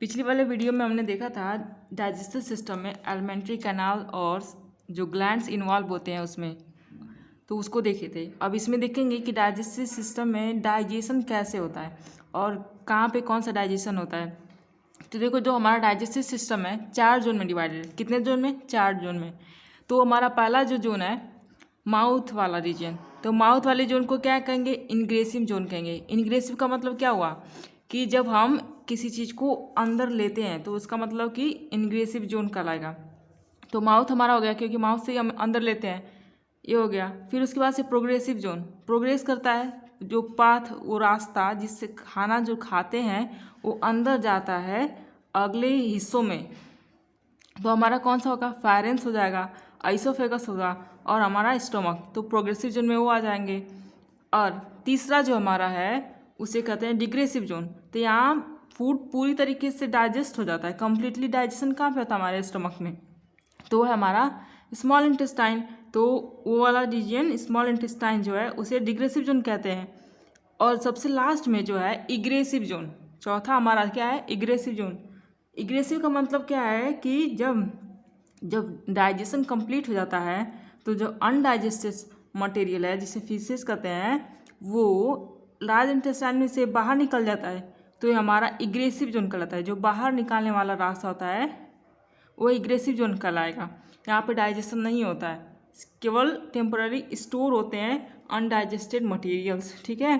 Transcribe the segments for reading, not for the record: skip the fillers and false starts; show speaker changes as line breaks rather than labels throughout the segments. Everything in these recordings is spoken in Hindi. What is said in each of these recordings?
पिछली वाले वीडियो में हमने देखा था डाइजेस्टिव सिस्टम में एलिमेंट्री कैनाल और जो ग्लैंड्स इन्वॉल्व होते हैं उसमें, तो उसको देखे थे। अब इसमें देखेंगे कि डाइजेस्टिव सिस्टम में डाइजेशन कैसे होता है और कहाँ पे कौन सा डाइजेशन होता है। तो देखो, जो हमारा डाइजेस्टिव सिस्टम है 4 जोन में डिवाइडेड है। कितने जोन में? 4 जोन में। तो हमारा पहला जो जोन है माउथ वाला रीजन, तो माउथ वाले जोन को क्या कहेंगे? इंग्रेसिव जोन कहेंगे। इंग्रेसिव का मतलब क्या हुआ कि जब हम किसी चीज़ को अंदर लेते हैं तो उसका मतलब कि इंग्रेसिव जोन कहलाएगा। तो माउथ हमारा हो गया, क्योंकि माउथ से हम अंदर लेते हैं, ये हो गया। फिर उसके बाद से प्रोग्रेसिव जोन प्रोग्रेस करता है, जो पाथ, वो रास्ता जिससे खाना जो खाते हैं वो अंदर जाता है अगले हिस्सों में। तो हमारा कौन सा होगा? फायरेंस हो जाएगा, आइसोफेगस होगा और हमारा स्टोमक, तो प्रोग्रेसिव जोन में वो आ जाएंगे। और तीसरा जो हमारा है उसे कहते हैं डिग्रेसिव जोन। तो यहाँ फूड पूरी तरीके से डाइजेस्ट हो जाता है। कंप्लीटली डाइजेशन कहाँ पे होता है? हमारे स्टमक में। तो है हमारा स्मॉल इंटेस्टाइन। तो वो वाला रीजन स्मॉल इंटेस्टाइन जो है उसे डिग्रेसिव जोन कहते हैं। और सबसे लास्ट में जो है इग्रेसिव जोन, चौथा हमारा क्या है? इग्रेसिव जोन। इग्रेसिव का मतलब क्या है कि जब डाइजेशन कंप्लीट हो जाता है तो जो अनडाइजेस्टेड मटेरियल है जिसे फीसेस कहते हैं वो लार्ज इंटेस्टाइन में से बाहर निकल जाता है। तो ये हमारा इग्रेसिव जोन कहलाता है। जो बाहर निकालने वाला रास्ता होता है वो इग्रेसिव जोन कहलाएगा। यहाँ पे डाइजेशन नहीं होता है, केवल टेम्पररी स्टोर होते हैं अनडाइजेस्टेड मटेरियल्स। ठीक है,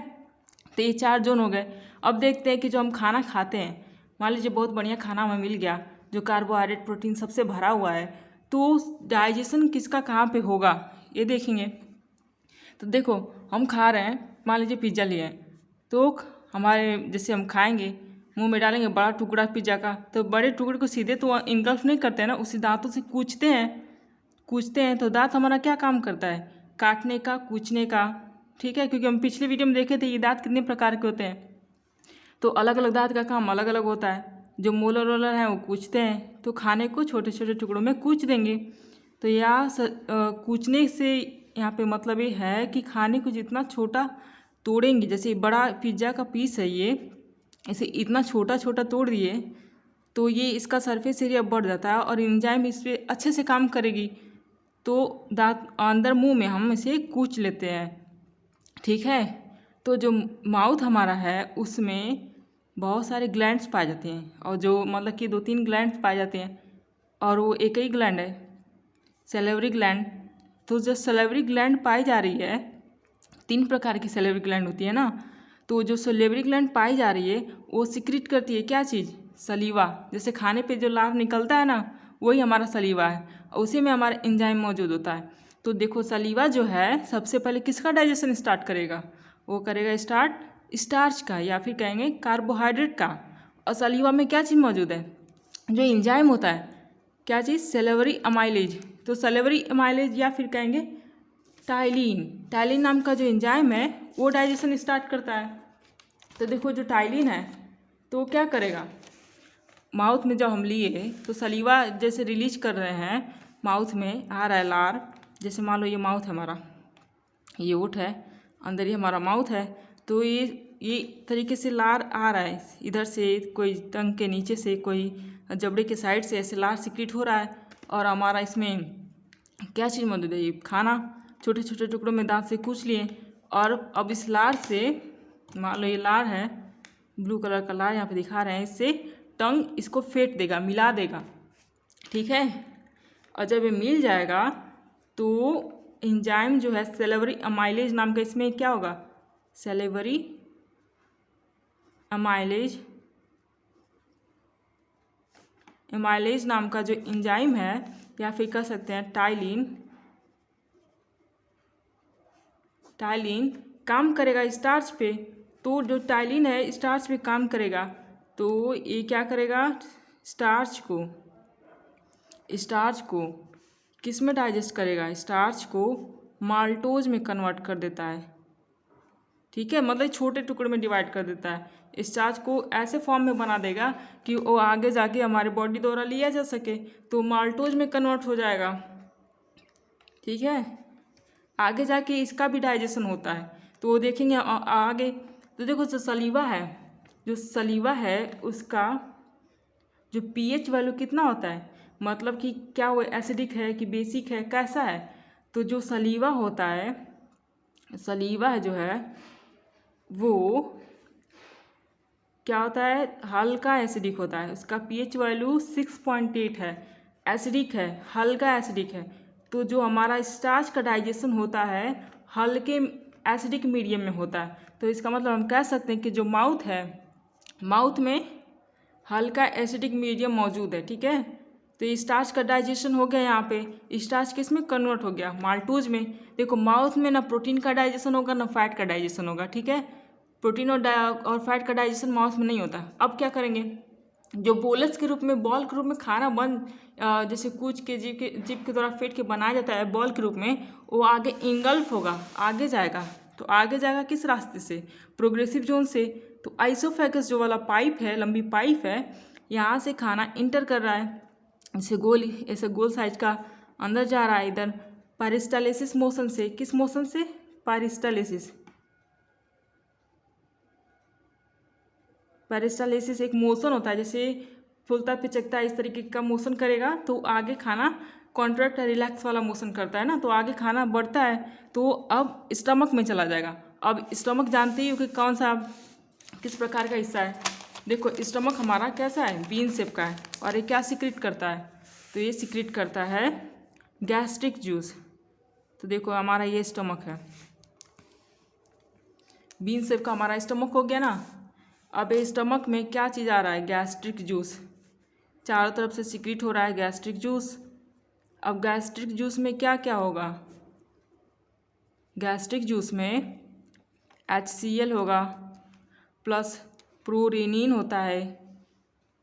तो ये 4 जोन हो गए। अब देखते हैं कि जो हम खाना खाते हैं, मान लीजिए बहुत बढ़िया खाना हमें मिल गया जो कार्बोहाइड्रेट प्रोटीन सबसे भरा हुआ है, तो डाइजेशन किसका कहाँ पे होगा ये देखेंगे। तो देखो, हम खा रहे हैं, मान लीजिए पिज़्ज़ा लिए हैं, तो हमारे जैसे हम खाएंगे मुंह में डालेंगे बड़ा टुकड़ा पिज़्ज़ा का, तो बड़े टुकड़े को सीधे तो इनगल्फ नहीं करते हैं ना, उसी दांतों से कूचते हैं। तो दांत हमारा क्या काम करता है? काटने का, कूचने का। ठीक है, क्योंकि हम पिछले वीडियो में देखे थे ये दांत कितने प्रकार के होते हैं। तो अलग अलग दांत का काम अलग अलग होता है। जो मोलर रोलर हैं वो कूचते हैं, तो खाने को छोटे छोटे टुकड़ों में कूच देंगे। तो कूचने से यहाँ पे मतलब ये है कि खाने को जितना छोटा तोड़ेंगे, जैसे बड़ा पिज्ज़ा का पीस है ये, इसे इतना छोटा छोटा तोड़ दिए तो ये इसका सरफेस एरिया बढ़ जाता है और एंजाइम इस पर अच्छे से काम करेगी। तो दांत अंदर मुंह में हम इसे कूच लेते हैं। ठीक है, तो जो माउथ हमारा है उसमें बहुत सारे ग्लैंड्स पाए जाते हैं, और जो मतलब कि 2-3 ग्लैंड्स पाए जाते हैं, और वो एक ही ग्लैंड है सैलिवरी ग्लैंड। तो जो सैलिवरी ग्लैंड पाई जा रही है, 3 प्रकार की सैलिवरी ग्लैंड होती है ना, तो जो सैलिवरी ग्लैंड पाई जा रही है वो सिक्रीट करती है क्या चीज़? सलीवा। जैसे खाने पे जो लार निकलता है ना, वही हमारा सलीवा है, और उसी में हमारा एंजाइम मौजूद होता है। तो देखो, सलीवा जो है सबसे पहले किसका डाइजेशन स्टार्ट करेगा? वो करेगा स्टार्ट स्टार्च का, या फिर कहेंगे कार्बोहाइड्रेट का। और सलीवा में क्या चीज़ मौजूद है? जो एंजाइम होता है, क्या चीज़? Salivary amylase. तो सैलिवरी अमाइलेज या फिर कहेंगे टाइलिन नाम का जो एंजाइम है वो डाइजेशन स्टार्ट करता है। तो देखो, जो टाइलिन है तो क्या करेगा? माउथ में जब हम लिए तो सलीवा जैसे रिलीज कर रहे हैं, माउथ में आ रहा है लार। जैसे मान लो ये माउथ है हमारा, ये ओठ है, अंदर ही हमारा माउथ है, तो ये तरीके से लार आ रहा है, इधर से कोई टंग के नीचे से, कोई जबड़े के साइड से ऐसे लार सिक्रीट हो रहा है। और हमारा इसमें क्या चीज़ मौजूद है? ये खाना छोटे छोटे टुकड़ों में दांत से कूच लिए, और अब इस लार से, मान लो ये लार है, ब्लू कलर का लार यहाँ पे दिखा रहे हैं, इससे टंग इसको फेंट देगा, मिला देगा। ठीक है, और जब ये मिल जाएगा तो एंजाइम जो है सैलिवरी अमाइलेज नाम का, इसमें क्या होगा? सैलिवरी अमाइलेज नाम का जो एंजाइम है, या फिर कह सकते हैं टाइलिन काम करेगा स्टार्च पे। तो जो टाइलिन है स्टार्च पे काम करेगा, तो ये क्या करेगा? स्टार्च को किस में डाइजेस्ट करेगा? स्टार्च को माल्टोज में कन्वर्ट कर देता है। ठीक है, मतलब छोटे टुकड़े में डिवाइड कर देता है। स्टार्च को ऐसे फॉर्म में बना देगा कि वो आगे जाके हमारे बॉडी द्वारा लिया जा सके, तो माल्टोज में कन्वर्ट हो जाएगा। ठीक है, आगे जाके इसका भी डाइजेशन होता है, तो वो देखेंगे आगे। तो देखो, जो सलीवा है उसका जो pH वैल्यू कितना होता है, मतलब कि क्या वो एसिडिक है कि बेसिक है, कैसा है। तो जो सलीवा होता है, सलीवा जो है वो क्या होता है, हल्का एसिडिक होता है। उसका pH वैल्यू 6.8 है, एसिडिक है, हल्का एसिडिक है। तो जो हमारा स्टार्च का डाइजेशन होता है हल्के एसिडिक मीडियम में होता है। तो इसका मतलब हम कह सकते हैं कि जो माउथ है, माउथ में हल्का एसिडिक मीडियम मौजूद है। ठीक है, तो ये स्टार्च का डाइजेशन हो गया। यहाँ पे स्टार्च किस में कन्वर्ट हो गया, माल्टोज में। देखो माउथ में ना प्रोटीन का डाइजेशन होगा ना फैट का डाइजेशन होगा। ठीक है, प्रोटीन और फैट का डाइजेशन माउथ में नहीं होता। अब क्या करेंगे, जो बोलस के रूप में, बॉल के रूप में खाना जैसे कूच के जीभ के द्वारा फेंट के बनाया जाता है बॉल के रूप में, वो आगे इंगल्फ होगा, आगे जाएगा। तो आगे जाएगा किस रास्ते से, प्रोग्रेसिव जोन से। तो आइसोफेगस जो वाला पाइप है, लंबी पाइप है, यहाँ से खाना इंटर कर रहा है, ऐसे गोल साइज का अंदर जा रहा है इधर पेरिस्टालिसिस मोशन से। किस मोशन से, पेरिस्टालिसिस। पेरिस्टालिसिस एक मोशन होता है, जैसे फूलता पिचकता इस तरीके का मोशन करेगा तो आगे खाना कॉन्ट्रैक्ट रिलैक्स वाला मोशन करता है ना, तो आगे खाना बढ़ता है। तो अब स्टमक में चला जाएगा। अब स्टमक जानते ही हो कि कौन सा किस प्रकार का हिस्सा है। देखो स्टमक हमारा कैसा है, बीन शेप का है, और ये क्या सिक्रेट करता है, तो ये सिक्रेट करता है गैस्ट्रिक जूस। तो देखो हमारा ये स्टमक है, बीन शेप का हमारा स्टमक हो गया ना। अब ये स्टमक में क्या चीज़ आ रहा है, गैस्ट्रिक जूस, चारों तरफ से सिक्रेट हो रहा है गैस्ट्रिक जूस। अब गैस्ट्रिक जूस में क्या क्या होगा, गैस्ट्रिक जूस में HCl होगा, प्लस प्रोरेनिन होता है।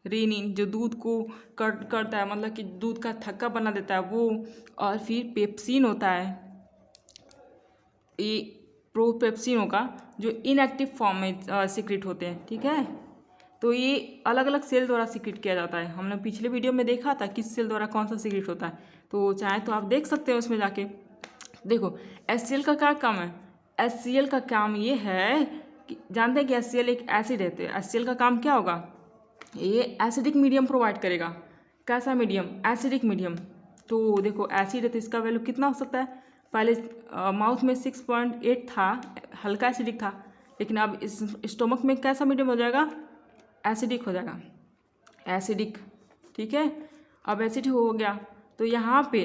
रेनिन जो दूध को करता है, मतलब कि दूध का थक्का बना देता है वो। और फिर पेप्सिन होता है, ये प्रोपेप्सिन होगा, जो इनएक्टिव फॉर्म में सीक्रेट होते हैं। ठीक है, तो ये अलग अलग सेल द्वारा सीक्रेट किया जाता है। हमने पिछले वीडियो में देखा था किस सेल द्वारा कौन सा सीक्रेट होता है, तो चाहे तो आप देख सकते हैं उसमें जाके। देखो HCl का क्या काम है, HCl का काम ये है कि जानते हैं कि HCl एक एसिड है, तो HCl का काम क्या होगा, ये एसिडिक मीडियम प्रोवाइड करेगा। कैसा मीडियम, एसिडिक मीडियम। तो देखो एसिड है तो इसका वैल्यू कितना हो सकता है, पहले माउथ में 6.8 था, हल्का एसिडिक था, लेकिन अब इस स्टोमक में कैसा मीडियम हो जाएगा, एसिडिक हो जाएगा, एसिडिक। ठीक है, अब एसिड हो गया तो यहाँ पे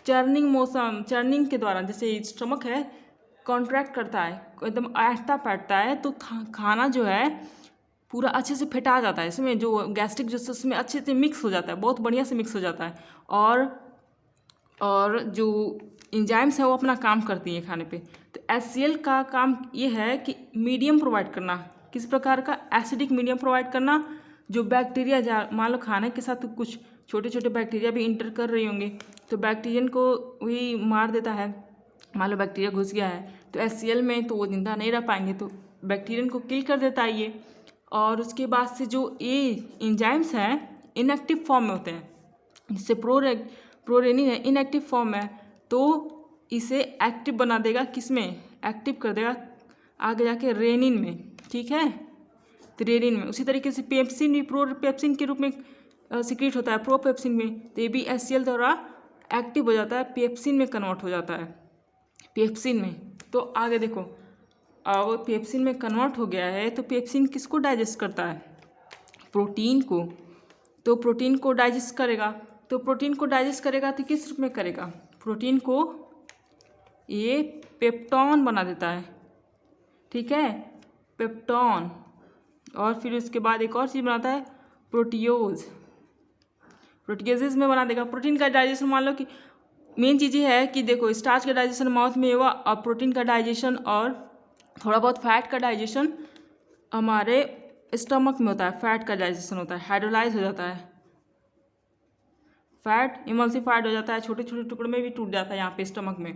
चर्निंग मोशन, चर्निंग के द्वारा, जैसे स्टमक है कॉन्ट्रैक्ट करता है, एकदम ऐठता पैठता है, तो खाना जो है पूरा अच्छे से फेंटा जाता है, इसमें जो गैस्ट्रिक जूस उसमें अच्छे से मिक्स हो जाता है, बहुत बढ़िया से मिक्स हो जाता है। और जो इंजाइम्स है वो अपना काम करती हैं खाने पे। तो HCl का काम ये है कि मीडियम प्रोवाइड करना, किस प्रकार का, एसिडिक मीडियम प्रोवाइड करना। जो बैक्टीरिया मान लो खाने के साथ तो कुछ छोटे छोटे बैक्टीरिया भी इंटर कर रही होंगे, तो बैक्टीरियन को वही मार देता है। मान लो बैक्टीरिया घुस गया है तो HCl में, तो वो जिंदा नहीं रह पाएंगे, तो बैक्टीरियन को किल कर देता है ये। और उसके बाद से जो ये इंजाइम्स हैं इनएक्टिव फॉर्म में होते हैं, जिससे प्रोरेनिन है इनएक्टिव फॉर्म में, तो इसे एक्टिव बना देगा, किसमें, एक्टिव कर देगा आगे जाके रेनिन में। ठीक है, तो रेनिन में। उसी तरीके से पेप्सिन भी प्रोपेप्सिन के रूप में सीक्रेट होता है, प्रोपेप्सिन में, तो ये भी HCl द्वारा एक्टिव हो जाता है, पेप्सिन में कन्वर्ट हो जाता है, पेप्सिन में। तो आगे देखो, अब पेप्सिन में कन्वर्ट हो गया है, तो पेप्सिन किसको डाइजेस्ट करता है, प्रोटीन को। तो प्रोटीन को डाइजेस्ट करेगा, तो प्रोटीन को डाइजेस्ट करेगा तो किस रूप में करेगा, प्रोटीन को ये पेप्टॉन बना देता है। ठीक है, पेप्टॉन। और फिर उसके बाद एक और चीज़ बनाता है, प्रोटियोज, प्रोटियोजेज में बना देगा। प्रोटीन का डाइजेशन, मान लो कि मेन चीज़ ये है कि देखो स्टार्च का डाइजेशन माउथ में हुआ, और प्रोटीन का डाइजेशन और थोड़ा बहुत फैट का डाइजेशन हमारे स्टमक में होता है। फैट का डाइजेशन होता है, हाइड्रोलाइज हो जाता है, फैट इमल्सिफाइड हो जाता है, छोटे छोटे टुकड़े में भी टूट जाता है यहाँ पे स्टमक में,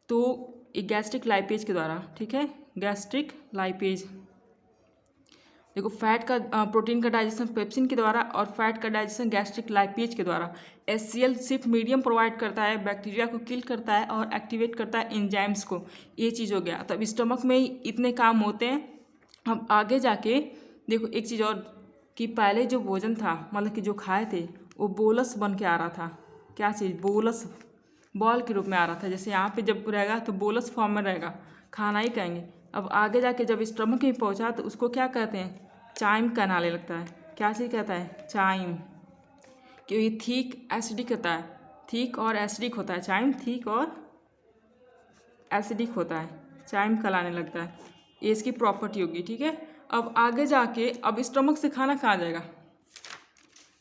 तो एक गैस्ट्रिक लाइपेज के द्वारा। ठीक है, गैस्ट्रिक लाइपेज। देखो फैट का प्रोटीन का डाइजेशन पेप्सिन के द्वारा, और फैट का डाइजेशन गैस्ट्रिक लाइपेज के द्वारा। HCl सिर्फ मीडियम प्रोवाइड करता है, बैक्टीरिया को किल करता है और एक्टिवेट करता है एंजाइम्स को। ये चीज़ हो गया, तब स्टमक में इतने काम होते हैं। अब आगे जाके देखो एक चीज़ और कि पहले जो भोजन था मतलब कि जो खाए थे वो बोलस बन के आ रहा था। क्या चीज़? बोलस, बॉल के रूप में आ रहा था। जैसे यहाँ पे जब रहेगा तो बोलस फॉर्म में रहेगा, खाना ही कहेंगे। अब आगे जाके जब स्टमक में पहुँचा तो उसको क्या कहते हैं? चाइम कहलाने लगता है। क्या चीज़ कहता है? चाइम। क्योंकि थीक एसिडिक होता है, थीक और एसिडिक होता है। चाइम थीक और एसिडिक होता है, चाइम कहलाने लगता है। ये इसकी प्रॉपर्टी होगी, ठीक है। अब आगे जाके अब स्टमक से खाना कहाँ जाएगा?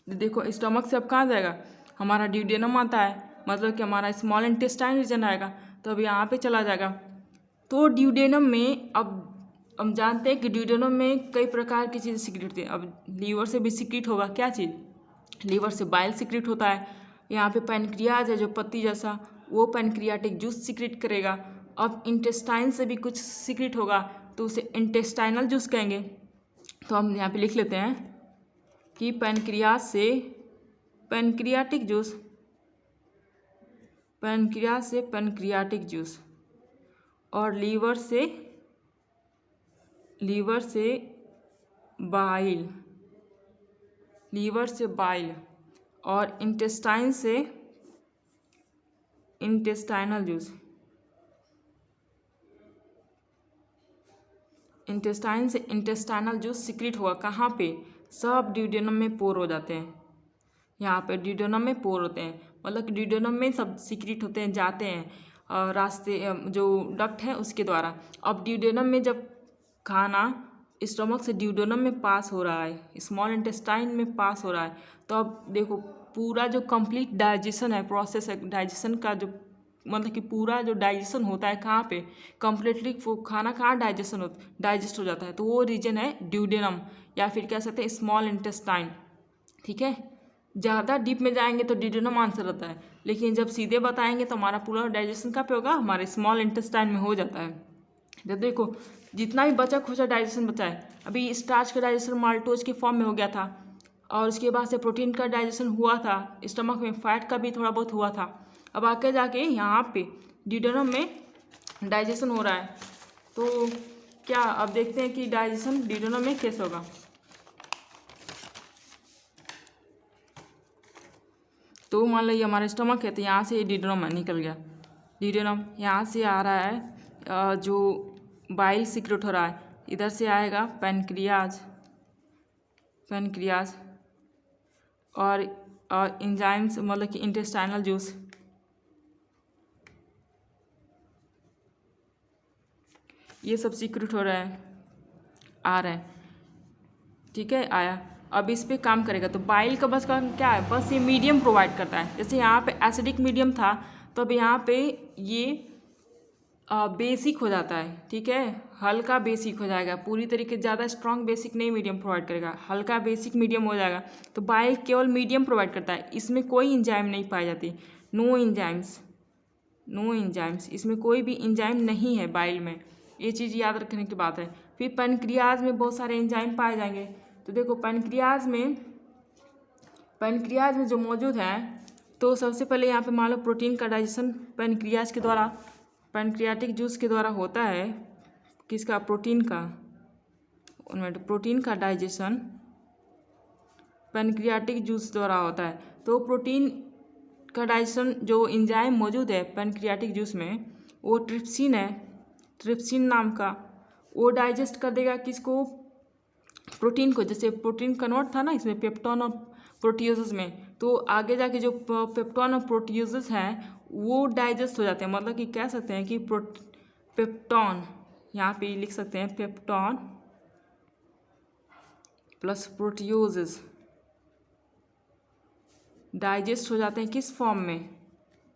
देखो स्टमक से अब कहाँ जाएगा? हमारा ड्यूडेनम आता है, मतलब कि हमारा स्मॉल इंटेस्टाइन रीजन आएगा, तो अब यहाँ पे चला जाएगा। तो ड्यूडेनम में अब हम जानते हैं कि ड्यूडेनम में कई प्रकार की चीज़ें सीक्रेट होती हैं। अब लीवर से भी सीक्रेट होगा। क्या चीज़? लीवर से बाइल सीक्रेट होता है। यहाँ पे पैनक्रियाज है जो पत्ती जैसा, वो पैनक्रियाटिक जूस सीक्रेट करेगा। अब इंटेस्टाइन से भी कुछ सीक्रेट होगा तो उसे इंटेस्टाइनल जूस कहेंगे। तो हम यहाँ पे लिख लेते हैं कि पैनक्रियाज से पैनक्रियाटिक जूस, पैनक्रियाज से पैनक्रियाटिक जूस, और लीवर से बाइल, लीवर से बाइल, और इंटेस्टाइन से इंटेस्टाइनल जूस, इंटेस्टाइन से इंटेस्टाइनल जूस सीक्रेट हुआ। कहाँ पे? सब ड्यूडेनम में पोर हो जाते हैं। यहाँ पे ड्यूडेनम में पोर होते हैं, मतलब कि ड्यूडेनम में सब सीक्रेट होते हैं, जाते हैं रास्ते जो डक्ट है उसके द्वारा। अब ड्यूडेनम में जब खाना स्टमक से ड्यूडेनम में पास हो रहा है, स्मॉल इंटेस्टाइन में पास हो रहा है, तो अब देखो पूरा जो कंप्लीट डाइजेशन है, प्रोसेस है डाइजेशन का, जो मतलब कि पूरा जो डाइजेशन होता है कहाँ पे? कंप्लीटली खाना कहाँ डाइजेस्ट हो जाता है, तो वो रीजन है ड्यूडेनम, या फिर कह सकते हैं स्मॉल इंटेस्टाइन, ठीक है। ज़्यादा डीप में जाएंगे तो ड्यूडेनम आंसर रहता है, लेकिन जब सीधे बताएंगे तो हमारा पूरा डाइजेशन कहाँ पे होगा? हमारे स्मॉल इंटेस्टाइन में हो जाता है। जब देखो जितना भी बचा खुचा डाइजेशन बचा है, अभी स्टार्च का डाइजेशन माल्टोज के फॉर्म में हो गया था, और उसके बाद से प्रोटीन का डाइजेशन हुआ था, स्टमक में फैट का भी थोड़ा बहुत हुआ था। अब आके जाके यहाँ पे ड्यूडेनम में डाइजेशन हो रहा है, तो क्या अब देखते हैं कि डाइजेशन ड्यूडेनम में कैसे होगा। तो मान लो ये हमारा स्टमक है, तो यहाँ से ड्यूडेनम निकल गया। ड्यूडेनम यहाँ से आ रहा है जो बाइल सीक्रेट हो रहा है, इधर से आएगा पैनक्रियाज, पैनक्रियाज, और एंजाइम्स मतलब कि इंटेस्टाइनल जूस, ये सब सीक्रेट हो रहा है, आ रहा है, ठीक है। आया, अब इस पे काम करेगा। तो बाइल का बस काम क्या है? बस ये मीडियम प्रोवाइड करता है। जैसे यहाँ पे एसिडिक मीडियम था, तो अब यहाँ पे ये बेसिक हो जाता है, ठीक है, हल्का बेसिक हो जाएगा। पूरी तरीके ज़्यादा स्ट्रॉन्ग बेसिक नहीं मीडियम प्रोवाइड करेगा, हल्का बेसिक मीडियम हो जाएगा। तो बाइल केवल मीडियम प्रोवाइड करता है, इसमें कोई इंजाइम नहीं पाई जाती, नो इंजाइम्स, नो इंजाइम्स, इसमें कोई भी इंजाइम नहीं है बाइल में, ये चीज़ याद रखने की बात है। फिर पैनक्रियाज में बहुत सारे एंजाइम पाए जाएंगे। तो देखो पैनक्रियाज में जो मौजूद हैं, तो सबसे पहले यहाँ पे मान लो प्रोटीन का डाइजेशन पैनक्रियाज के द्वारा, पैनक्रियाटिक जूस के द्वारा होता है। किसका? प्रोटीन का, प्रोटीन का डाइजेशन पैनक्रियाटिक जूस द्वारा होता है। तो प्रोटीन का डाइजेशन जो एंजाइम मौजूद है पैनक्रियाटिक जूस में, वो ट्रिप्सिन है, ट्रिप्सिन नाम का, वो डाइजेस्ट कर देगा किसको? प्रोटीन को। जैसे प्रोटीन कन्वर्ट था ना इसमें पेप्टोन और प्रोटियोजेस में, तो आगे जाके जो पेप्टोन और प्रोटियोजेस हैं वो डाइजेस्ट हो जाते हैं। मतलब कि कह सकते हैं कि पेप्टोन, यहाँ पे लिख सकते हैं पेप्टोन प्लस प्रोटियोजेस डाइजेस्ट हो जाते हैं किस फॉर्म में?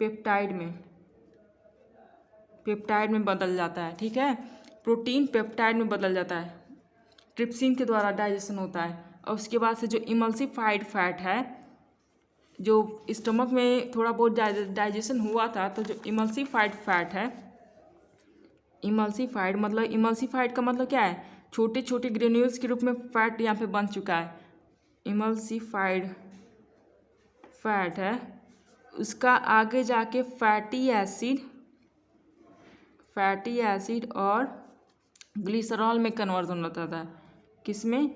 पेप्टाइड में, पेप्टाइड में बदल जाता है, ठीक है। प्रोटीन पेप्टाइड में बदल जाता है, ट्रिप्सिन के द्वारा डाइजेशन होता है। और उसके बाद से जो इमल्सिफाइड फैट है, जो स्टमक में थोड़ा बहुत डाइजेशन हुआ था, तो जो इमल्सिफाइड फैट है, इमल्सिफाइड का मतलब क्या है? छोटे छोटे ग्रेन्यूल्स के रूप में फैट यहाँ पे बन चुका है, इमल्सिफाइड फैट है। उसका आगे जाके फैटी एसिड और ग्लिसरॉल में कन्वर्जन होता था। किस में?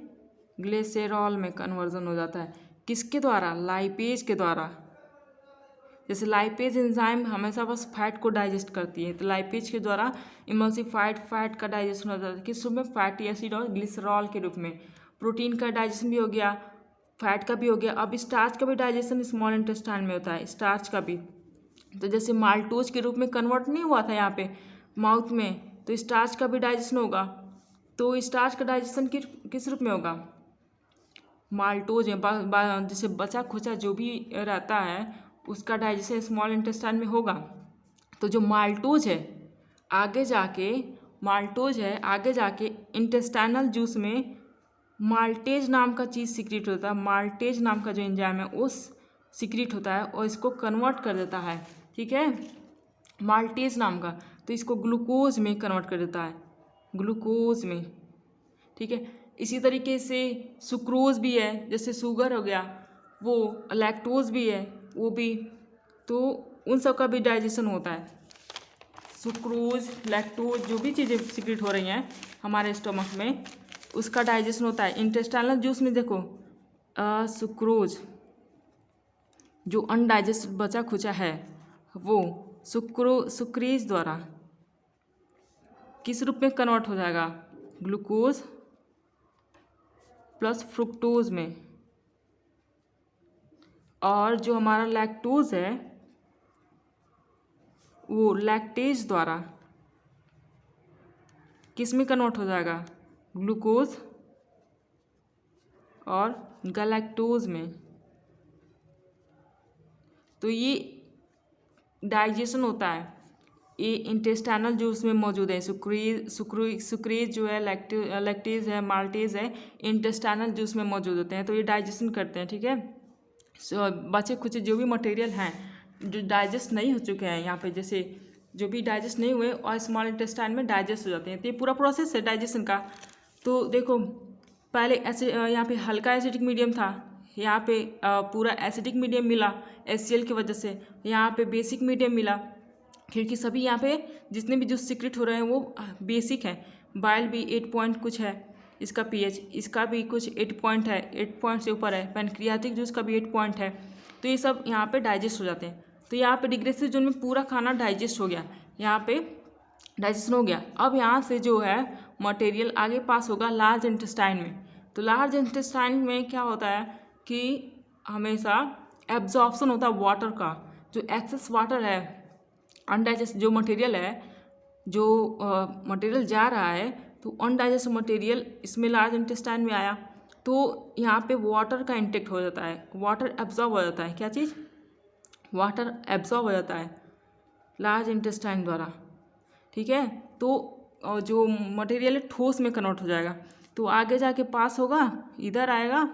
ग्लिसरॉल में कन्वर्जन हो जाता है। किसके द्वारा? लाइपेज के द्वारा। जैसे लाइपेज एंजाइम हमेशा बस फैट को डाइजेस्ट करती है, तो लाइपेज के द्वारा इमल्सिफाइड फैट का डाइजेशन हो जाता है। किस रूप में? फैटी एसिड और ग्लिसरॉल के रूप में। प्रोटीन का डाइजेशन भी हो गया, फैट का भी हो गया। अब स्टार्च का भी डाइजेशन स्मॉल इंटेस्टाइन में होता है, स्टार्च का भी। तो जैसे माल्टोज के रूप में कन्वर्ट नहीं हुआ था यहाँ पे माउथ में, तो स्टार्च का भी डाइजेशन होगा। तो स्टार्च का डाइजेशन किस रूप में होगा? माल्टोज में जैसे बचा खुचा जो भी रहता है उसका डाइजेशन स्मॉल इंटेस्टाइन में होगा। तो जो माल्टोज है आगे जाके इंटेस्टाइनल जूस में माल्टेज नाम का चीज़ सिक्रीट होता है। माल्टेज नाम का जो एंजाइम है उस सिक्रीट होता है और इसको कन्वर्ट कर देता है, ठीक है, माल्टेज नाम का। तो इसको ग्लूकोज में कन्वर्ट कर देता है, ग्लूकोज में, ठीक है। इसी तरीके से सुक्रोज भी है, जैसे शुगर हो गया, वो लैक्टोज भी है वो भी, तो उन सब का भी डाइजेशन होता है। सुक्रोज, लैक्टोज जो भी चीज़ें सिक्रीट हो रही हैं हमारे स्टमक में उसका डाइजेशन होता है। इंटेस्टाइनल जूस में देखो सुक्रोज जो अनडाइजेस्टेड बचा खुचा है वो सुक्रेज द्वारा किस रूप में कन्वर्ट हो जाएगा? ग्लूकोज प्लस फ्रुक्टोज में। और जो हमारा लैक्टोज है वो लैक्टेज द्वारा किस में कन्वर्ट हो जाएगा? ग्लूकोज और गैलेक्टोज में। तो ये डाइजेशन होता है, ये इंटेस्टाइनल जूस में मौजूद है। सुक्रेज जो है, लैक्टेज है, माल्टेज है, इंटेस्टाइनल जूस में मौजूद होते हैं। तो ये डाइजेशन करते हैं, ठीक है। बचे कुछ जो भी मटेरियल हैं जो डाइजेस्ट नहीं हो चुके हैं यहाँ पे, जैसे जो भी डाइजेस्ट नहीं हुए और स्मॉल इंटेस्टाइन में डाइजेस्ट हो जाते हैं। तो ये पूरा प्रोसेस है डाइजेशन का। तो देखो पहले ऐसे यहाँ पे हल्का एसिडिक मीडियम था, यहाँ पे पूरा एसिडिक मीडियम मिला HCl की वजह से, यहाँ पे बेसिक मीडियम मिला, क्योंकि सभी यहाँ पे जितने भी जूस सीक्रेट हो रहे हैं वो बेसिक हैं। बाइल भी 8 पॉइंट कुछ है इसका pH, इसका भी कुछ 8 पॉइंट है, 8 पॉइंट से ऊपर है। पैनक्रियाटिक जूस का भी 8 पॉइंट है। तो ये सब यहाँ पे डाइजेस्ट हो जाते हैं। तो यहाँ पे डिग्रेसिव जोन में पूरा खाना डाइजेस्ट हो गया, यहाँ पे डाइजेशन हो गया। अब यहाँ से जो है मटेरियल आगे पास होगा लार्ज इंटेस्टाइन में। तो लार्ज इंटेस्टाइन में क्या होता है कि हमेशा एब्जॉर्प्शन होता है वाटर का। जो एक्सेस वाटर है, अनडाइजेस्ट जो मटेरियल है, जो मटेरियल जा रहा है, तो अनडाइजेस्ट मटेरियल इसमें लार्ज इंटेस्टाइन में आया तो यहाँ पे वाटर का इंटेक्ट हो जाता है, वाटर एब्जॉर्ब हो जाता है। क्या चीज़? वाटर एब्जॉर्ब हो जाता है लार्ज इंटेस्टाइन द्वारा, ठीक है। तो जो मटेरियल है ठोस में कन्वर्ट हो जाएगा, तो आगे जाके पास होगा, इधर आएगा,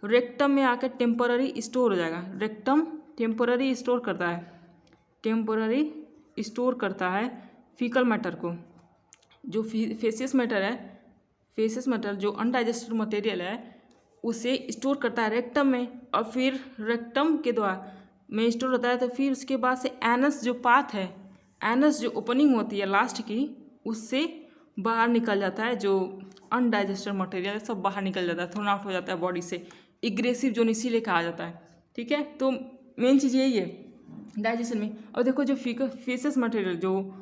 रेक्टम में आकर टेम्पररी स्टोर हो जाएगा। रेक्टम टेम्पररी स्टोर करता है, टेम्पररी स्टोर करता है फीकल मैटर को। जो फेसियस मैटर है, फेसियस मैटर जो अनडाइजेस्टेड मटेरियल है उसे स्टोर करता है रेक्टम में, और फिर रेक्टम के द्वारा में स्टोर होता है। तो फिर उसके बाद से एनस जो पाथ है, एनस जो ओपनिंग होती है लास्ट की, उससे बाहर निकल जाता है जो अनडाइजेस्टेड मटेरियल है, सब बाहर निकल जाता है, थ्रोन आउट हो जाता है बॉडी से। इग्रेसिव जोन इसीलिए कहा जाता है, ठीक है। तो मेन चीज़ यही है डाइजेशन में। और देखो जो फेसियस मटेरियल जो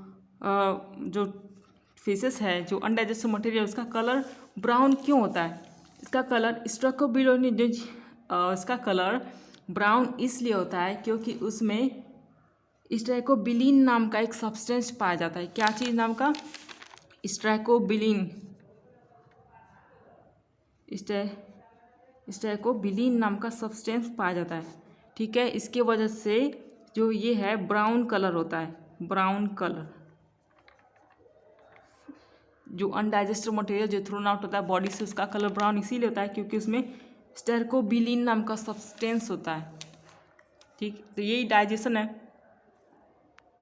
फेसिस है, जो अनडाइजेस्टेड मटेरियल, उसका कलर ब्राउन क्यों होता है? इसका कलर इसका कलर ब्राउन इसलिए होता है क्योंकि उसमें स्ट्राइकोबिलिन नाम का एक सब्सटेंस पाया जाता है। क्या चीज़ नाम का? स्ट्राइकोबिलिन नाम का सब्सटेंस पाया जाता है, ठीक है। इसके वजह से जो ये है ब्राउन कलर होता है, ब्राउन कलर। जो अनडाइजेस्टेड मटेरियल जो थ्रोन आउट होता है बॉडी से, उसका कलर ब्राउन इसीलिए होता है क्योंकि उसमें स्ट्राइकोबिलिन नाम का सब्सटेंस होता है, ठीक। तो यही डाइजेशन है।